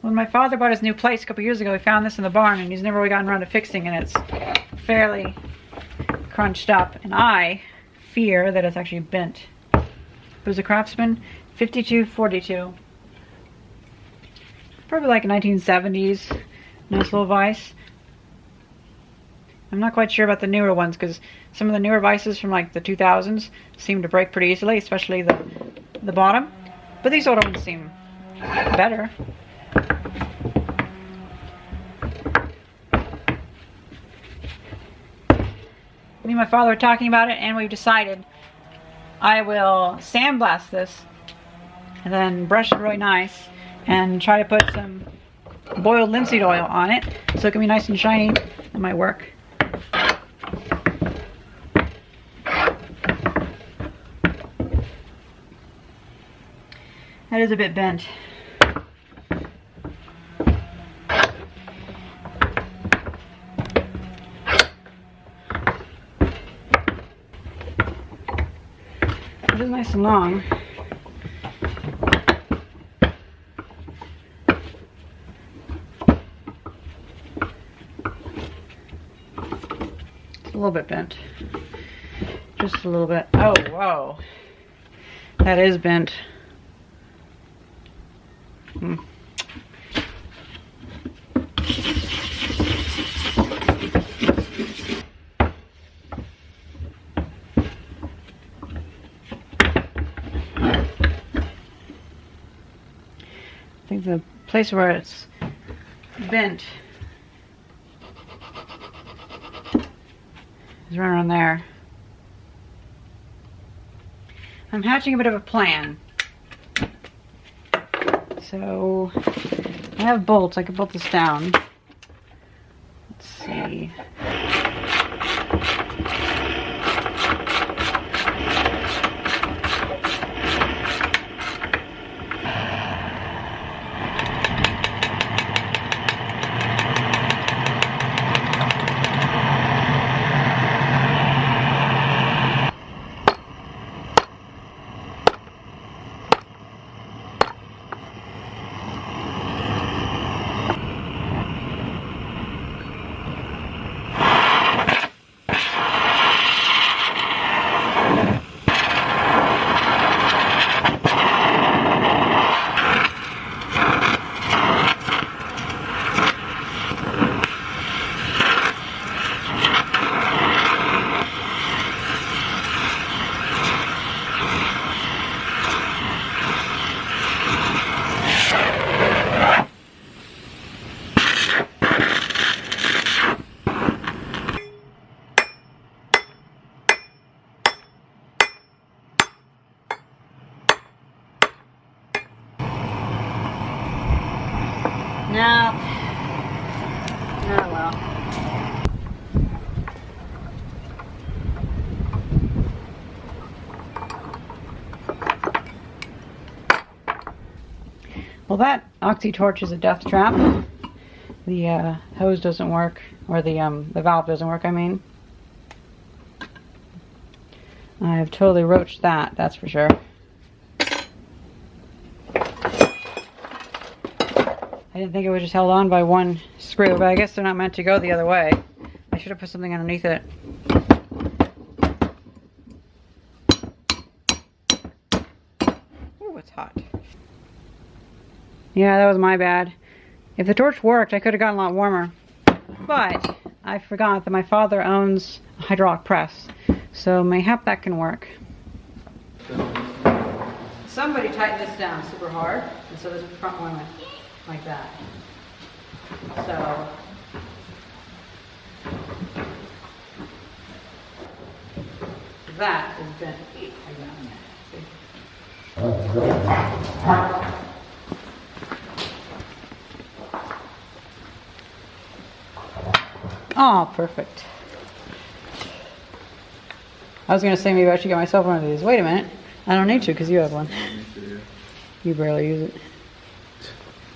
When my father bought his new place a couple years ago, he found this in the barn, and he's never really gotten around to fixing it. It's fairly crunched up, and I fear that it's actually bent. It was a Craftsman 5242. Probably like 1970s. Nice little vise. I'm not quite sure about the newer ones, because some of the newer vices from like the 2000s seem to break pretty easily, especially the bottom. But these older ones seem better. Me and my father were talking about it, and we've decided I will sandblast this and then brush it really nice and try to put some boiled linseed oil on it so it can be nice and shiny. That might work. That is a bit bent. It is nice and long. It's a little bit bent. Just a little bit. Oh, whoa. That is bent. I think the place where it's bent is right around there. I'm hatching a bit of a plan. So I have bolts. I can bolt this down. Let's see. No. Oh well. Well, that oxy torch is a death trap. The hose doesn't work, or the valve doesn't work, I mean. I've totally roached that, that's for sure. I didn't think it was just held on by one screw, but I guess they're not meant to go the other way. I should have put something underneath it. Ooh, it's hot. Yeah, that was my bad. If the torch worked, I could have gotten a lot warmer. But I forgot that my father owns a hydraulic press, so mayhap that can work. Somebody tightened this down super hard, and so there's a front one like that. So that is bent. Oh, perfect. I was going to say maybe I should get myself one of these. Wait a minute. I don't need to because you have one. You barely use it.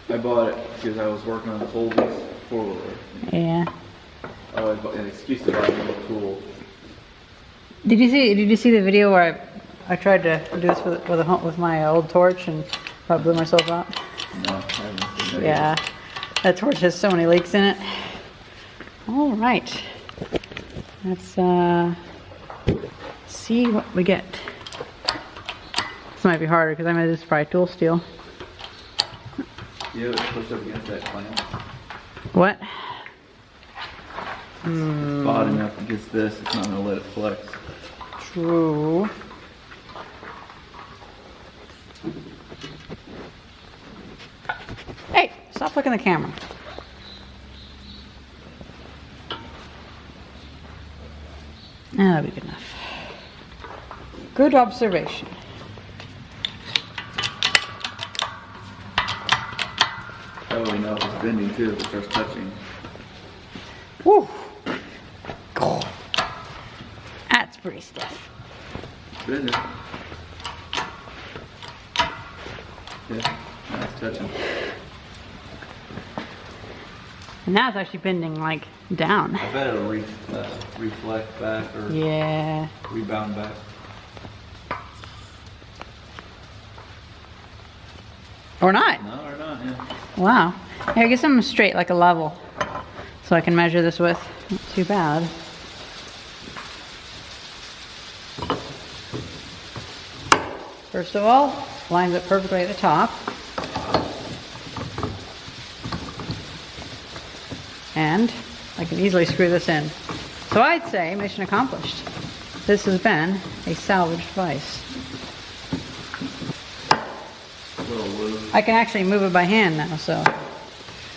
I bought it because I was working on the Colby's four-wheeler. Yeah. I always bought an excuse to buy a little tool. Did you see the video where I tried to do this with my old torch and probably blew myself out? No, I haven't seen Yeah, that torch has so many leaks in it. All right, let's see what we get. This might be harder because I'm gonna do this probably tool steel. Yeah, push up against that clamp. What? Bottom up against this, it's not gonna let it flex. True. Hey, stop looking at the camera. That'll be good enough. Good observation. That way we know if it's bending too, if it starts touching. Woo! God. That's pretty stiff. It's bending. Yeah, now it's touching. And now it's actually bending like down. I bet it'll reflect back or Yeah. rebound back. Or not. No, or not, yeah. Wow. Here, get something straight, like a level, so I can measure this with. Not too bad. First of all, lines up perfectly at the top. And I can easily screw this in. So I'd say mission accomplished. This has been a salvaged vise. I can actually move it by hand now, so.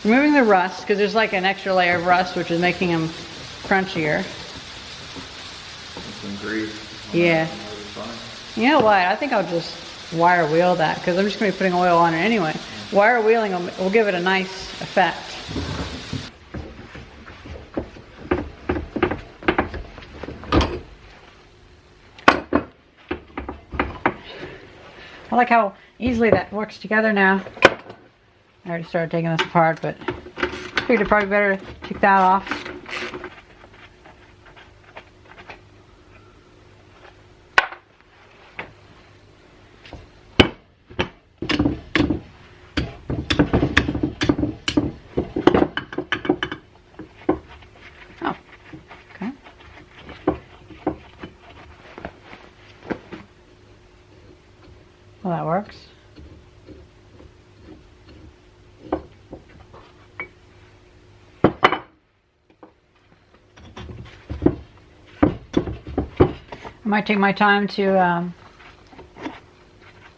Removing the rust, because there's like an extra layer of rust which is making them crunchier. Some grease. Yeah. You know what, I think I'll just wire wheel that, because I'm just going to be putting oil on it anyway. Wire wheeling will give it a nice effect. I like how easily that works together now. I already started taking this apart, but I figured it probably better to take that off. Oh, okay. Well, that works. I might take my time to, I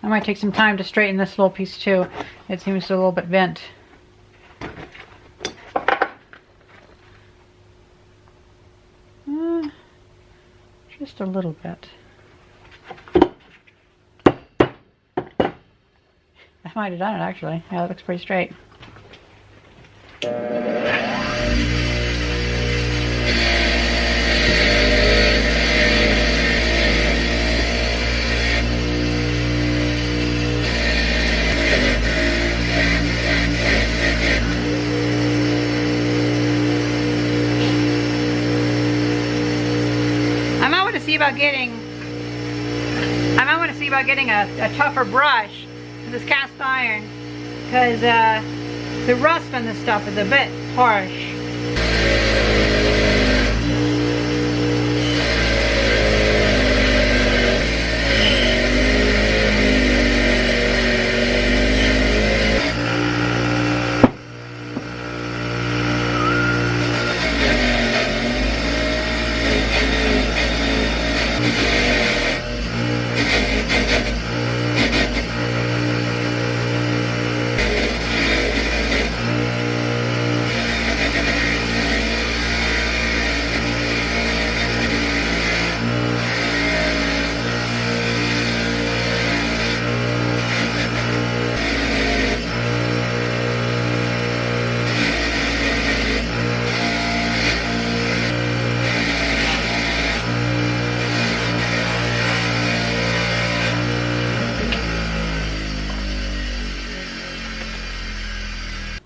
might take some time to straighten this little piece too. It seems a little bit bent. Just a little bit. I might have done it actually. Yeah, that looks pretty straight. I might want to see about getting a tougher brush for this cast iron, because the rust on this stuff is a bit harsh.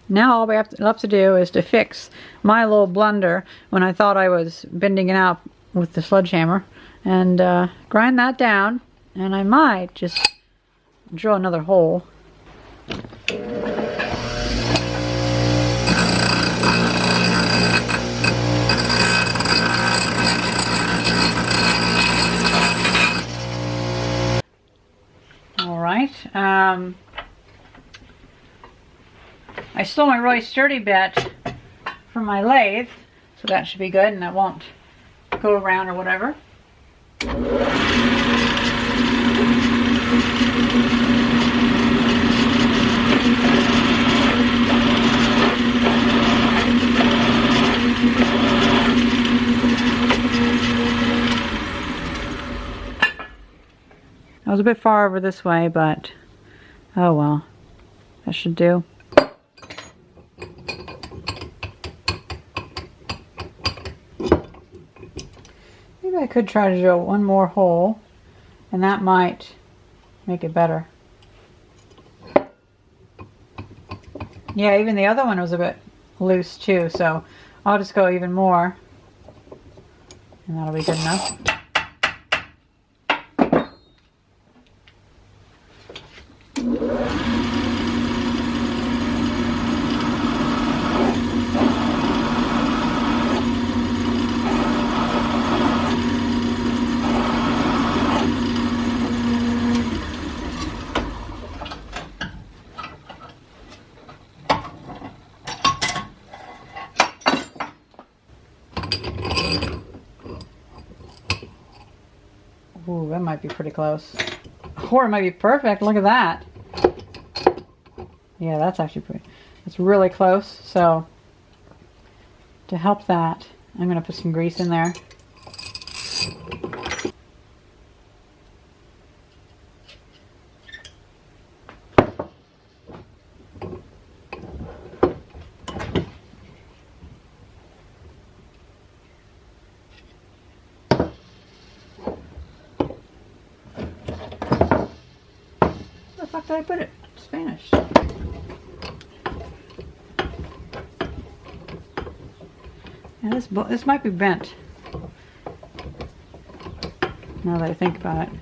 Now all we have left to do is to fix my little blunder when I thought I was bending it out with the sledgehammer, and grind that down, and I might just drill another hole. I stole my really sturdy bit from my lathe, so that should be good and it won't go around or whatever. I was a bit far over this way, but oh well, that should do. Maybe I could try to drill one more hole, and that might make it better. Yeah, even the other one was a bit loose too, so I'll just go even more, and that'll be good enough. Ooh, that might be pretty close. Or it might be perfect. Look at that. Yeah, that's actually pretty. It's really close. So to help that, I'm going to put some grease in there. Where the fuck did I put it? It's vanished. And this might be bent. Now that I think about it.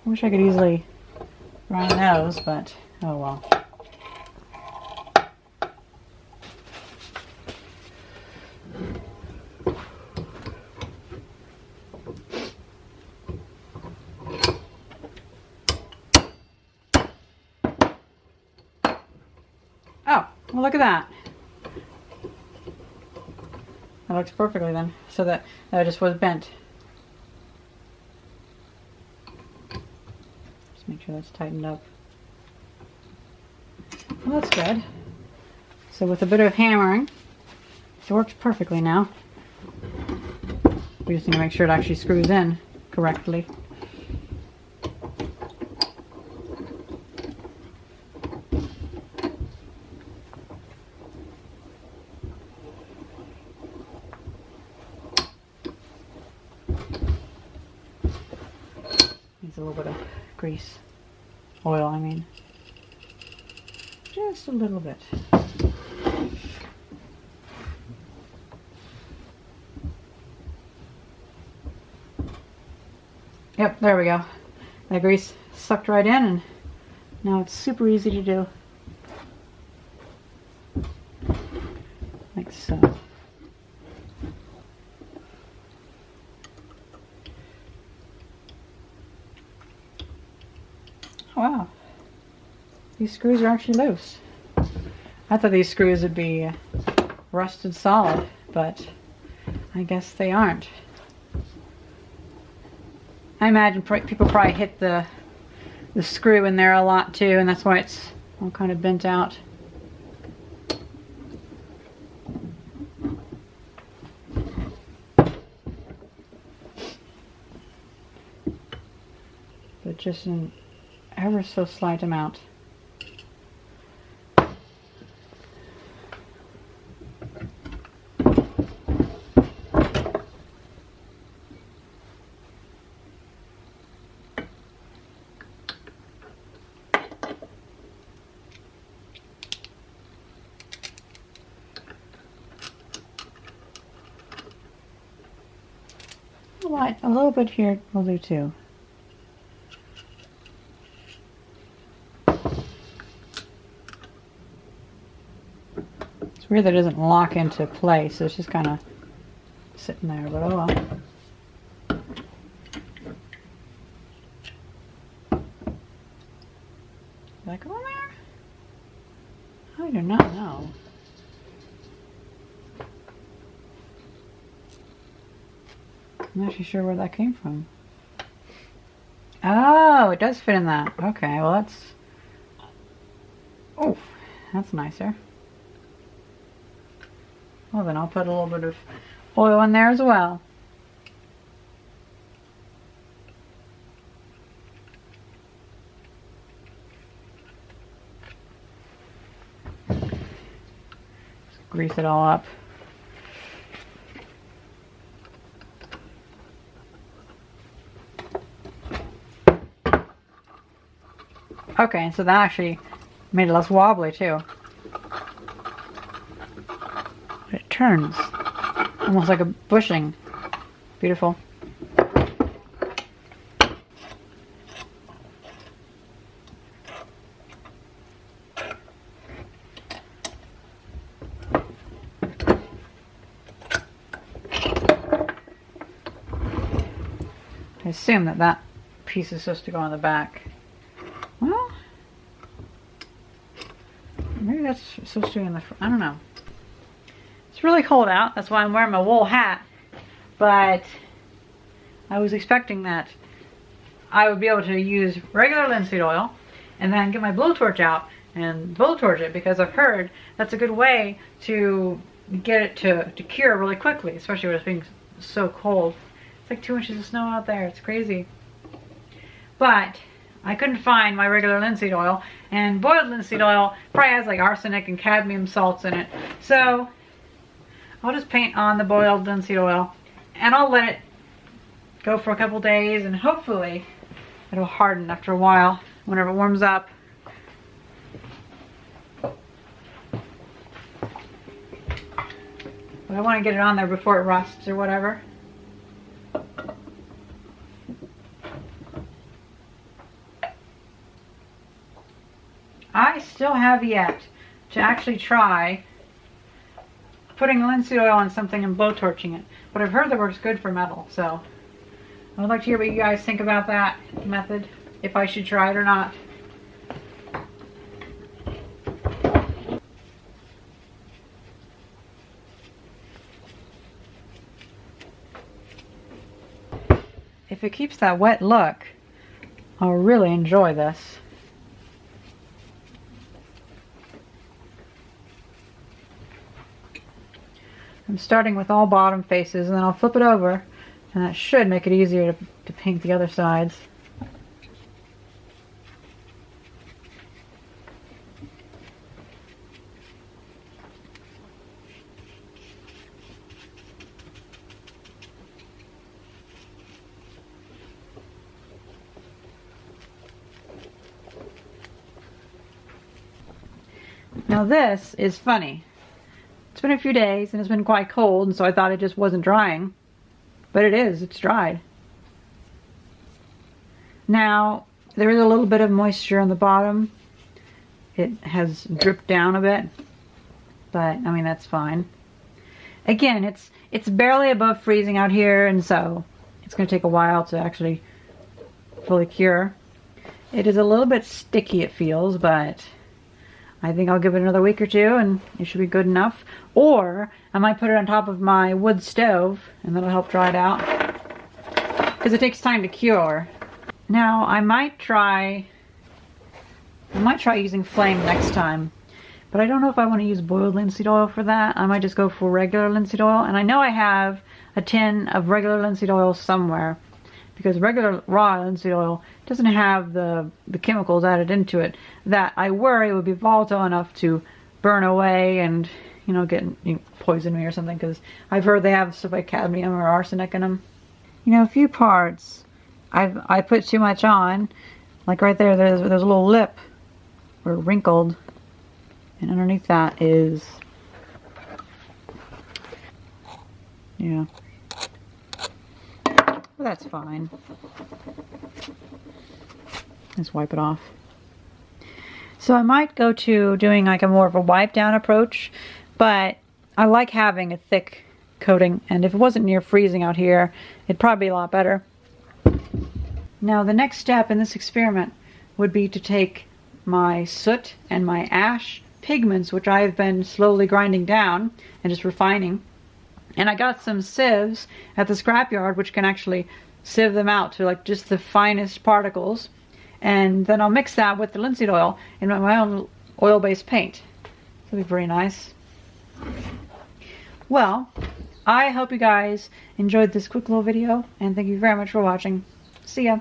I wish I could easily grind those, but oh well. Oh, well look at that. That looks perfectly then. So that just was bent. Make sure that's tightened up. Well, that's good. So with a bit of hammering, it works perfectly now. We just need to make sure it actually screws in correctly. Needs a little bit of grease. Oil, I mean. Just a little bit. Yep, there we go. That grease sucked right in and now it's super easy to do. Like so. Wow, these screws are actually loose. I thought these screws would be rusted solid, but I guess they aren't. I imagine people probably hit the screw in there a lot too, and that's why it's all kind of bent out. But just an ever so slight amount. A little bit here will do too. It's weird that it doesn't lock into place. It's just kind of sitting there, but oh well. Did that go in there? I do not know. I'm not actually sure where that came from. Oh, it does fit in that. Okay, well that's... Oh, that's nicer. Well then I'll put a little bit of oil in there as well. Just grease it all up. Okay, so that actually made it less wobbly too. It turns almost like a bushing. Beautiful. I assume that that piece is supposed to go on the back. Well, maybe that's supposed to be in the front. I don't know. It's really cold out. That's why I'm wearing my wool hat. But I was expecting that I would be able to use regular linseed oil and then get my blowtorch out and blowtorch it, because I've heard that's a good way to get it to cure really quickly, especially when it's being so cold. It's like 2 inches of snow out there. It's crazy. But I couldn't find my regular linseed oil, and boiled linseed oil probably has like arsenic and cadmium salts in it. So I'll just paint on the boiled linseed oil and I'll let it go for a couple days, and hopefully it'll harden after a while whenever it warms up. But I want to get it on there before it rusts or whatever. I still have yet to actually try putting linseed oil on something and blowtorching it, but I've heard that works good for metal, so I would like to hear what you guys think about that method, if I should try it or not. If it keeps that wet look, I'll really enjoy this. I'm starting with all bottom faces, and then I'll flip it over, and that should make it easier to paint the other sides. Now this is funny. It's been a few days and it's been quite cold, and so I thought it just wasn't drying. But it is, it's dried. Now, there is a little bit of moisture on the bottom. It has dripped down a bit, but I mean, that's fine. Again, it's barely above freezing out here, and so it's going to take a while to actually fully cure. It is a little bit sticky, it feels, but I think I'll give it another week or two and it should be good enough. Or I might put it on top of my wood stove and that'll help dry it out, because it takes time to cure. Now I might try using flame next time, but I don't know if I want to use boiled linseed oil for that. I might just go for regular linseed oil, and I know I have a tin of regular linseed oil somewhere, because regular raw linseed oil doesn't have the chemicals added into it that I worry would be volatile enough to burn away and, you know, poison me or something, because I've heard they have stuff like cadmium or arsenic in them. You know, a few parts I put too much on, like right there, there's a little lip or wrinkled, and underneath that is, yeah. Well, that's fine. Just wipe it off. So I might go to doing like a more of a wipe down approach but I like having a thick coating, and if it wasn't near freezing out here, it'd probably be a lot better. Now the next step in this experiment would be to take my soot and my ash pigments, which I've been slowly grinding down and just refining, and I got some sieves at the scrapyard which can actually sieve them out to like just the finest particles, and then I'll mix that with the linseed oil and my own oil-based paint. It'll be very nice. Well, I hope you guys enjoyed this quick little video, and thank you very much for watching. See ya!